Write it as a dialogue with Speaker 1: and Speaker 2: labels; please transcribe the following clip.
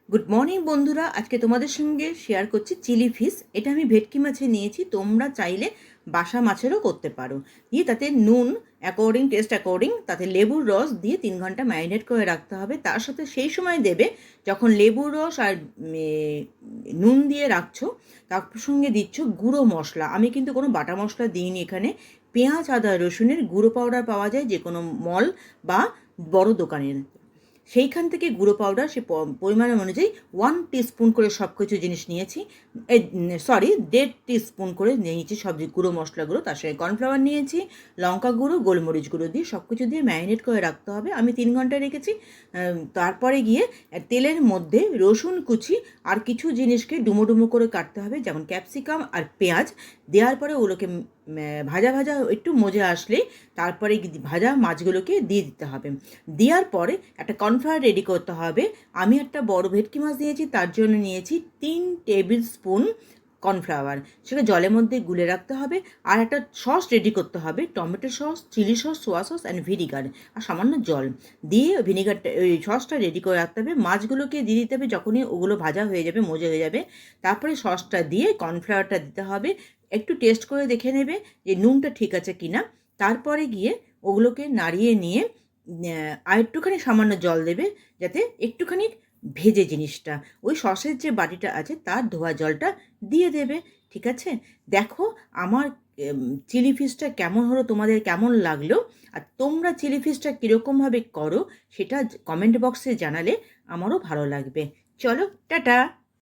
Speaker 1: Good morning বন্ধুরা, আজকে তোমাদের সঙ্গে শেয়ার করছি চিলি ফিশ। এটা আমি ভেটকি মাছে নিয়েছি, তোমরা চাইলে বাসা মাছেরও করতে পারো। দিয়ে তাতে নুন টেস্ট অ্যাকর্ডিং, তাতে লেবুর রস দিয়ে 3 ঘন্টা ম্যারিনেট করে রাখতে হবে। তার সাথে সেই সময় দেবে যখন লেবুর রস আর নুন দিয়ে রাখছো, তার সঙ্গে দিচ্ছ গুঁড়ো মশলা। আমি কিন্তু কোনো বাটা মশলা দিইনি এখানে। পেঁয়াজ, আদা, রসুনের গুঁড়ো পাউডার পাওয়া যায় যে কোনো মল বা বড় দোকানের। সেইখান থেকে গুঁড়ো পাউডার সে পরিমাণ অনুযায়ী 1 টিস্পুন করে সব কিছু জিনিস নিয়েছি। 1.5 টিস্পুন করে নিয়েছি সব গুঁড়ো মশলাগুলো। তার সঙ্গে কর্নফ্লাওয়ার নিয়েছি, লঙ্কা গুঁড়ো, গোলমরিচ গুঁড়ো দিয়ে সব কিছু দিয়ে ম্যারিনেট করে রাখতে হবে। আমি 3 ঘন্টা রেখেছি। তারপরে গিয়ে তেলের মধ্যে রসুন কুচি আর কিছু জিনিসকে ডুমো ডুমো করে কাটতে হবে, যেমন ক্যাপসিকাম আর পেঁয়াজ। দেওয়ার পরে ওগুলোকে ভাজা ভাজা একটু মজে আসলেই তারপরে ভাজা মাছগুলোকে দিয়ে দিতে হবে। দেওয়ার পরে একটা কর্নফ্লাওয়ার রেডি করতে হবে। আমি একটা বড় ভেটকি মাছ নিয়েছি, তার জন্য নিয়েছি 3 টেবিল স্পুন কর্নফ্লাওয়ার। সেটা জলের মধ্যে গুলে রাখতে হবে। আর একটা সস রেডি করতে হবে, tomato sauce, chilli sauce, soya sauce and vinegar, আর সামান্য জল দিয়ে ভিনিগারটা ওই সসটা রেডি করে রাখতে হবে। মাছগুলোকে দিয়ে দিতে হবে যখনই ওগুলো ভাজা হয়ে যাবে, মজে হয়ে যাবে। তারপরে সসটা দিয়ে কর্নফ্লাওয়ারটা দিতে হবে। একটু টেস্ট করে দেখে নেবে যে নুনটা ঠিক আছে কিনা। তারপরে গিয়ে ওগুলোকে নাড়িয়ে নিয়ে আর একটুখানি সামান্য জল দেবে, যাতে একটুখানি ভেজে জিনিসটা ওই সসের যে বাটিটা আছে তার ধোয়া জলটা দিয়ে দেবে। ঠিক আছে? দেখো আমার চিলি ফিশটা কেমন হলো, তোমাদের কেমন লাগলো, আর তোমরা চিলি ফিশটা কীরকমভাবে করো সেটা কমেন্ট বক্সে জানালে আমারও ভালো লাগবে। চলো, টাটা।